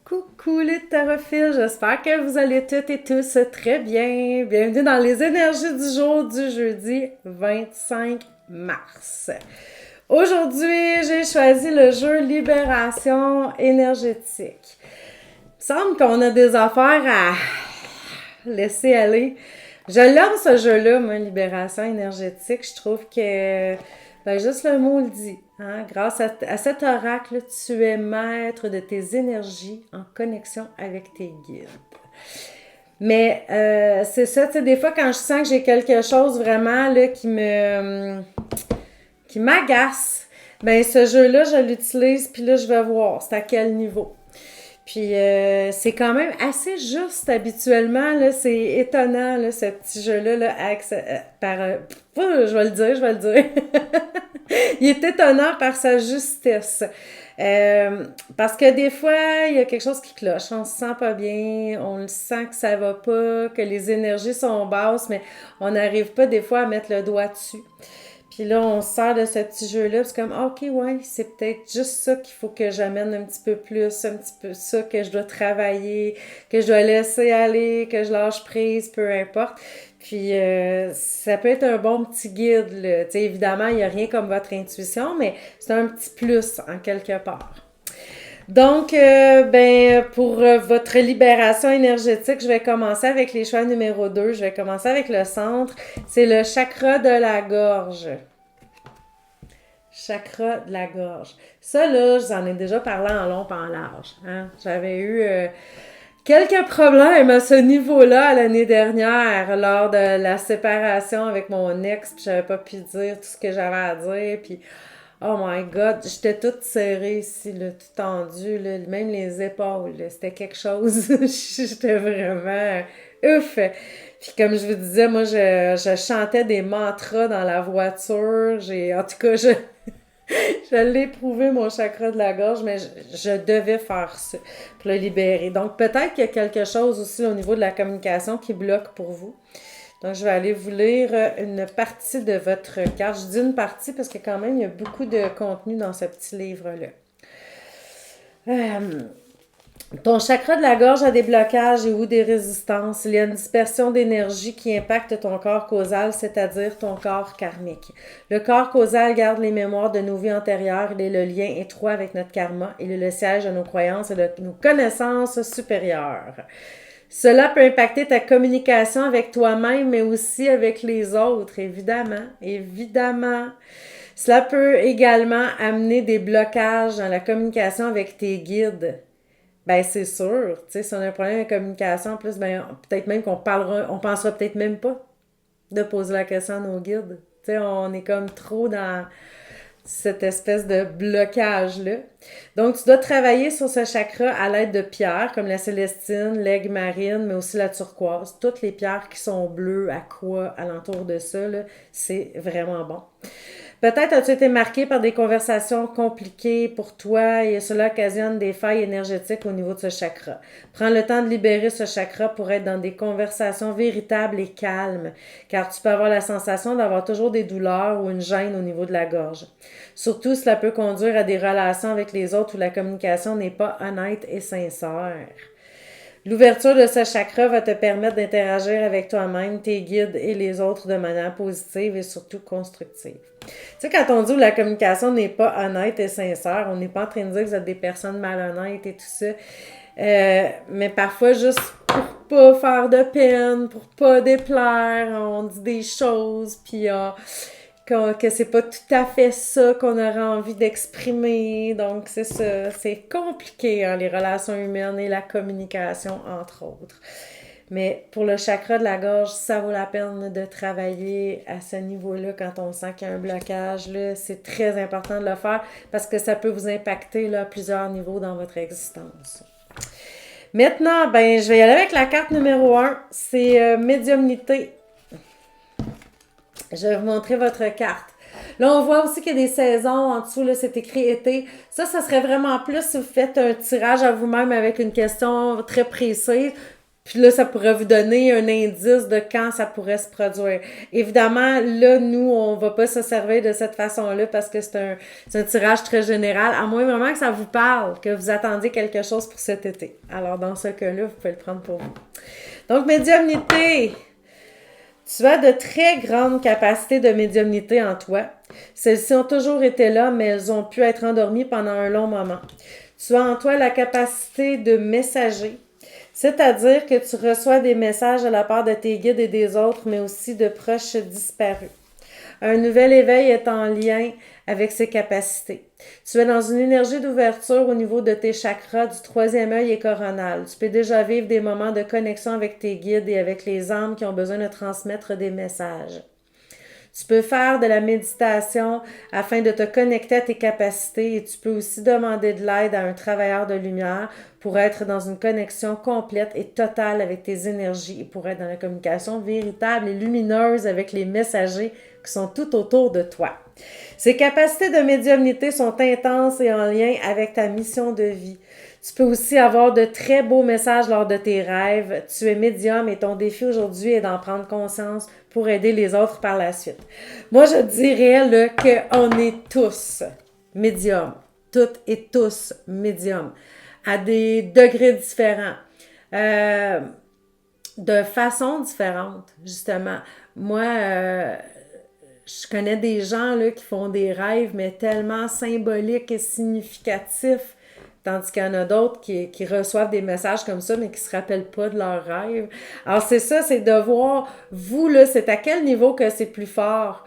Coucou les tarophiles, j'espère que vous allez toutes et tous très bien. Bienvenue dans les énergies du jour du jeudi 25 mars. Aujourd'hui, j'ai choisi le jeu Libération énergétique. Il me semble qu'on a des affaires à laisser aller. Je l'aime ce jeu-là, moi, Libération énergétique. Je trouve que juste le mot le dit. Hein? Grâce à cet oracle, tu es maître de tes énergies en connexion avec tes guides. Mais c'est ça, tu sais, des fois quand je sens que j'ai quelque chose vraiment là, qui m'agace, ben ce jeu-là, je l'utilise, puis là, je vais voir c'est à quel niveau. Puis c'est quand même assez juste habituellement, là, c'est étonnant, là, ce petit jeu-là, là, je vais le dire. Il est étonnant par sa justesse. Parce que des fois, il y a quelque chose qui cloche, on se sent pas bien, on le sent que ça va pas, que les énergies sont basses, mais on n'arrive pas des fois à mettre le doigt dessus. Puis là, on sort de ce petit jeu-là, c'est comme, OK, ouais, c'est peut-être juste ça qu'il faut que j'amène un petit peu plus, un petit peu ça que je dois travailler, que je dois laisser aller, que je lâche prise, peu importe. Puis ça peut être un bon petit guide, là. Tu sais, évidemment, il n'y a rien comme votre intuition, mais c'est un petit plus en quelque part. Donc, pour votre libération énergétique, je vais commencer avec les choix numéro 2. Je vais commencer avec le centre. C'est le chakra de la gorge. Chakra de la gorge. Ça, là, j'en ai déjà parlé en long et en large. Hein? J'avais eu quelques problèmes à ce niveau-là l'année dernière lors de la séparation avec mon ex. Puis j'avais pas pu dire tout ce que j'avais à dire. Puis oh my God, j'étais toute serrée ici, là, tout tendue, là, même les épaules, là, c'était quelque chose. J'étais vraiment ouf. Puis comme je vous disais, moi, je chantais des mantras dans la voiture. En tout cas, je l'ai éprouvé, mon chakra de la gorge, mais je devais faire ça pour le libérer. Donc, peut-être qu'il y a quelque chose aussi au niveau de la communication qui bloque pour vous. Donc, je vais aller vous lire une partie de votre carte. Je dis une partie parce que quand même, il y a beaucoup de contenu dans ce petit livre-là. Ton chakra de la gorge a des blocages et ou des résistances. Il y a une dispersion d'énergie qui impacte ton corps causal, c'est-à-dire ton corps karmique. Le corps causal garde les mémoires de nos vies antérieures. Il est le lien étroit avec notre karma. Il est le siège de nos croyances et de nos connaissances supérieures. Cela peut impacter ta communication avec toi-même, mais aussi avec les autres, évidemment. Évidemment. Cela peut également amener des blocages dans la communication avec tes guides. Ben, c'est sûr. Tu sais, si on a un problème de communication, en plus, ben, peut-être même on pensera peut-être même pas de poser la question à nos guides. Tu sais, on est comme trop dans cette espèce de blocage-là. Donc, tu dois travailler sur ce chakra à l'aide de pierres comme la célestine, l'aigle marine, mais aussi la turquoise. Toutes les pierres qui sont bleues, aqua, alentour de ça, là, c'est vraiment bon. Peut-être as-tu été marqué par des conversations compliquées pour toi et cela occasionne des failles énergétiques au niveau de ce chakra. Prends le temps de libérer ce chakra pour être dans des conversations véritables et calmes, car tu peux avoir la sensation d'avoir toujours des douleurs ou une gêne au niveau de la gorge. Surtout, cela peut conduire à des relations avec les autres où la communication n'est pas honnête et sincère. L'ouverture de ce chakra va te permettre d'interagir avec toi-même, tes guides et les autres de manière positive et surtout constructive. Tu sais, quand on dit que la communication n'est pas honnête et sincère, on n'est pas en train de dire que vous êtes des personnes malhonnêtes et tout ça. Mais parfois, juste pour pas faire de peine, pour pas déplaire, on dit des choses, puis que c'est pas tout à fait ça qu'on aurait envie d'exprimer. Donc, c'est ça. C'est compliqué, hein, les relations humaines et la communication, entre autres. Mais pour le chakra de la gorge, ça vaut la peine de travailler à ce niveau-là quand on sent qu'il y a un blocage. Là, c'est très important de le faire parce que ça peut vous impacter là, à plusieurs niveaux dans votre existence. Maintenant, je vais y aller avec la carte numéro 1. C'est médiumnité. Je vais vous montrer votre carte. Là, on voit aussi qu'il y a des saisons en dessous, là, c'est écrit été. Ça serait vraiment plus si vous faites un tirage à vous-même avec une question très précise. Puis là, ça pourrait vous donner un indice de quand ça pourrait se produire. Évidemment, là, nous, on va pas se servir de cette façon-là parce que c'est un tirage très général, à moins vraiment que ça vous parle, que vous attendiez quelque chose pour cet été. Alors, dans ce cas-là, vous pouvez le prendre pour vous. Donc, médiumnité. Tu as de très grandes capacités de médiumnité en toi. Celles-ci ont toujours été là, mais elles ont pu être endormies pendant un long moment. Tu as en toi la capacité de messager, c'est-à-dire que tu reçois des messages de la part de tes guides et des autres, mais aussi de proches disparus. Un nouvel éveil est en lien avec ces capacités. Tu es dans une énergie d'ouverture au niveau de tes chakras du troisième œil et coronal. Tu peux déjà vivre des moments de connexion avec tes guides et avec les âmes qui ont besoin de transmettre des messages. Tu peux faire de la méditation afin de te connecter à tes capacités et tu peux aussi demander de l'aide à un travailleur de lumière pour être dans une connexion complète et totale avec tes énergies et pour être dans la communication véritable et lumineuse avec les messagers qui sont tout autour de toi. Ces capacités de médiumnité sont intenses et en lien avec ta mission de vie. Tu peux aussi avoir de très beaux messages lors de tes rêves. Tu es médium et ton défi aujourd'hui est d'en prendre conscience pour aider les autres par la suite. Moi, je dirais là, qu'on est tous médiums, toutes et tous médiums, à des degrés différents, de façon différente, justement. Moi, je connais des gens là, qui font des rêves, mais tellement symboliques et significatifs. Tandis qu'il y en a d'autres qui reçoivent des messages comme ça, mais qui ne se rappellent pas de leurs rêves. Alors, c'est ça, c'est de voir, vous, là, c'est à quel niveau que c'est plus fort.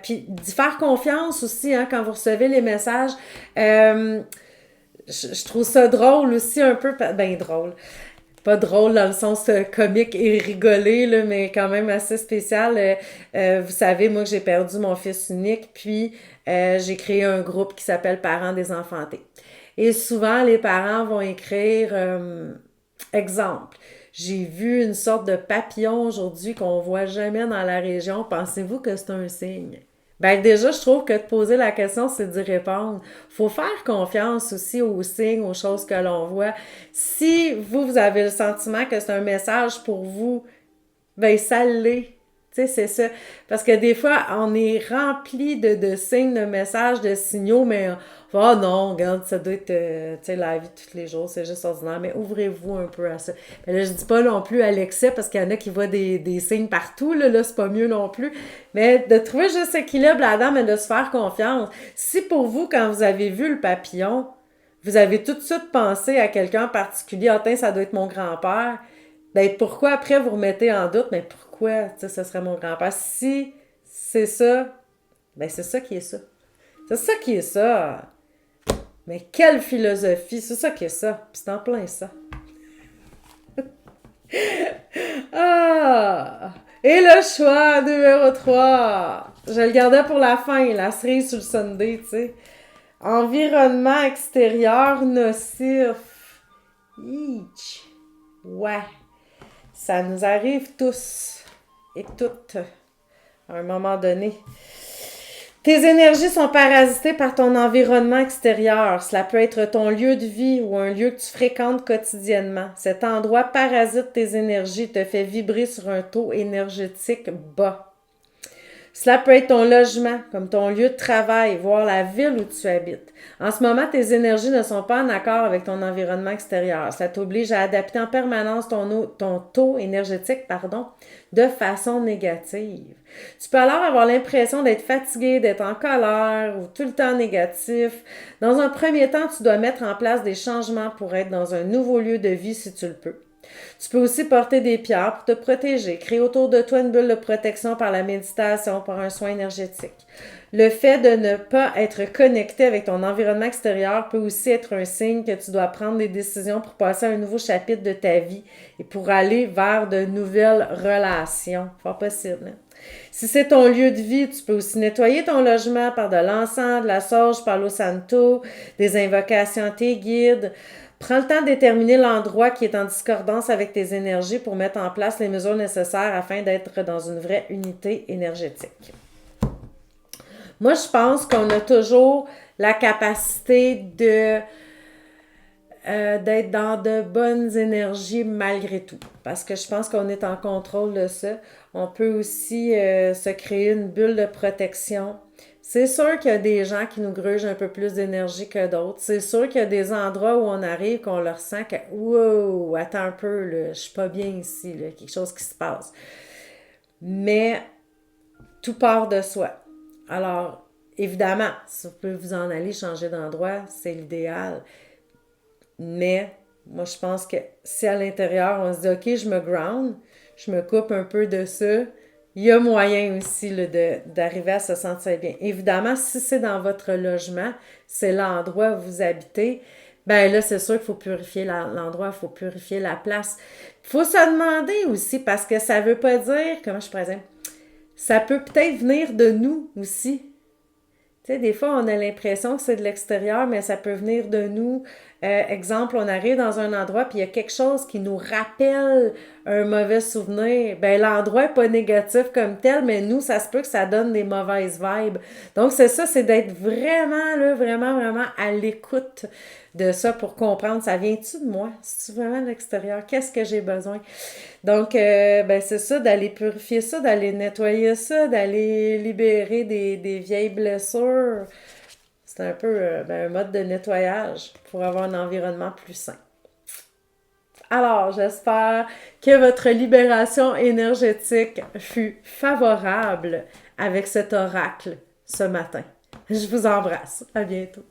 Puis d'y faire confiance aussi, hein, quand vous recevez les messages. Je trouve ça drôle aussi, un peu, ben drôle. Pas drôle dans le sens comique et rigolé, là, mais quand même assez spécial. Vous savez, moi, que j'ai perdu mon fils unique, puis j'ai créé un groupe qui s'appelle Parents désenfantés. Et souvent, les parents vont écrire, exemple, j'ai vu une sorte de papillon aujourd'hui qu'on voit jamais dans la région. Pensez-vous que c'est un signe? Ben déjà, je trouve que de poser la question, c'est d'y répondre. Faut faire confiance aussi aux signes, aux choses que l'on voit. Si vous avez le sentiment que c'est un message pour vous, ben ça l'est. Tu sais, c'est ça. Parce que des fois, on est rempli de signes, de messages, de signaux, mais oh non, regarde, ça doit être, tu sais, la vie de tous les jours, c'est juste ordinaire, mais ouvrez-vous un peu à ça. Mais là, je dis pas non plus à l'excès, parce qu'il y en a qui voient des signes partout, là, c'est pas mieux non plus. Mais de trouver juste l'équilibre là-dedans, mais de se faire confiance. Si pour vous, quand vous avez vu le papillon, vous avez tout de suite pensé à quelqu'un en particulier, ah, ça doit être mon grand-père, ben pourquoi après vous remettez en doute, mais pourquoi, tu sais, ce serait mon grand-père? Si c'est ça, ben c'est ça qui est ça. C'est ça qui est ça. Mais quelle philosophie, c'est ça qui est ça. Puis c'est en plein ça. Ah! Et le choix numéro 3. Je le gardais pour la fin, la cerise sur le sundae, tu sais. Environnement extérieur nocif. Each. Ouais. Ça nous arrive tous et toutes à un moment donné. Tes énergies sont parasitées par ton environnement extérieur. Cela peut être ton lieu de vie ou un lieu que tu fréquentes quotidiennement. Cet endroit parasite tes énergies et te fait vibrer sur un taux énergétique bas. Cela peut être ton logement, comme ton lieu de travail, voire la ville où tu habites. En ce moment, tes énergies ne sont pas en accord avec ton environnement extérieur. Ça t'oblige à adapter en permanence ton taux énergétique, de façon négative. Tu peux alors avoir l'impression d'être fatigué, d'être en colère ou tout le temps négatif. Dans un premier temps, tu dois mettre en place des changements pour être dans un nouveau lieu de vie si tu le peux. Tu peux aussi porter des pierres pour te protéger, créer autour de toi une bulle de protection par la méditation, par un soin énergétique. Le fait de ne pas être connecté avec ton environnement extérieur peut aussi être un signe que tu dois prendre des décisions pour passer à un nouveau chapitre de ta vie et pour aller vers de nouvelles relations. Fort possible, hein? Si c'est ton lieu de vie, tu peux aussi nettoyer ton logement par de l'encens, de la sauge, par l'eau santo, des invocations à tes guides. Prends le temps de déterminer l'endroit qui est en discordance avec tes énergies pour mettre en place les mesures nécessaires afin d'être dans une vraie unité énergétique. Moi, je pense qu'on a toujours la capacité de d'être dans de bonnes énergies malgré tout. Parce que je pense qu'on est en contrôle de ça. On peut aussi se créer une bulle de protection. C'est sûr qu'il y a des gens qui nous grugent un peu plus d'énergie que d'autres. C'est sûr qu'il y a des endroits où on arrive qu'on leur sent que wow, attends un peu, là, je suis pas bien ici, là, quelque chose qui se passe. Mais tout part de soi. Alors, évidemment, si vous pouvez vous en aller changer d'endroit, c'est l'idéal. Mais moi, je pense que si à l'intérieur, on se dit, OK, je me ground, je me coupe un peu de ça, il y a moyen aussi là, d'arriver à se sentir bien. Évidemment, si c'est dans votre logement, c'est l'endroit où vous habitez, ben là, c'est sûr qu'il faut purifier l'endroit, il faut purifier la place. Il faut se demander aussi, parce que ça veut pas dire, comment je pourrais dire, ça peut peut-être venir de nous aussi. Tu sais, des fois, on a l'impression que c'est de l'extérieur, mais ça peut venir de nous. Exemple, on arrive dans un endroit, puis il y a quelque chose qui nous rappelle un mauvais souvenir. Ben, l'endroit n'est pas négatif comme tel, mais nous, ça se peut que ça donne des mauvaises vibes. Donc, c'est ça, c'est d'être vraiment, là, vraiment, vraiment à l'écoute de ça pour comprendre, ça vient-tu de moi? C'est-tu vraiment de l'extérieur? Qu'est-ce que j'ai besoin? Donc, ben c'est ça, d'aller purifier ça, d'aller nettoyer ça, d'aller libérer des vieilles blessures. C'est un peu ben, un mode de nettoyage pour avoir un environnement plus sain. Alors, j'espère que votre libération énergétique fut favorable avec cet oracle ce matin. Je vous embrasse. À bientôt.